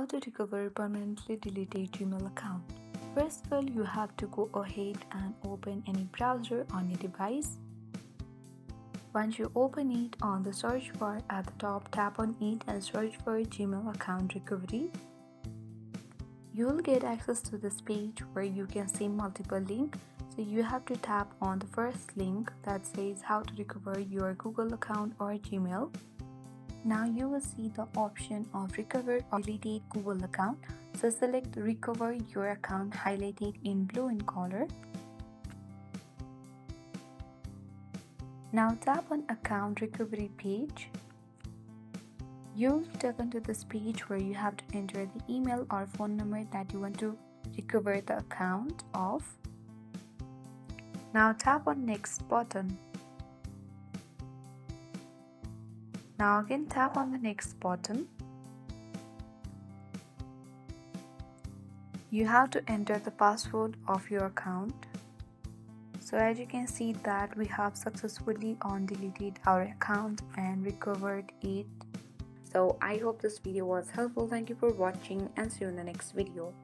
How to recover permanently deleted Gmail account. First of all, you have to go ahead and open any browser on your device. Once you open it, on the search bar at the top, tap on it and search for Gmail account recovery. You will get access to this page where you can see multiple links. So you have to tap on the first link that says how to recover your Google account or Gmail. Now you will see the option of recover or deleted Google account. So select recover your account highlighted in blue in color. Now tap on account recovery page. You'll be taken to this page where you have to enter the email or phone number that you want to recover the account of. Now tap on next button. Now again tap on the next button. You have to enter the password of your account. So as you can see that we have successfully deleted our account and recovered it. So I hope this video was helpful. Thank you for watching and see you in the next video.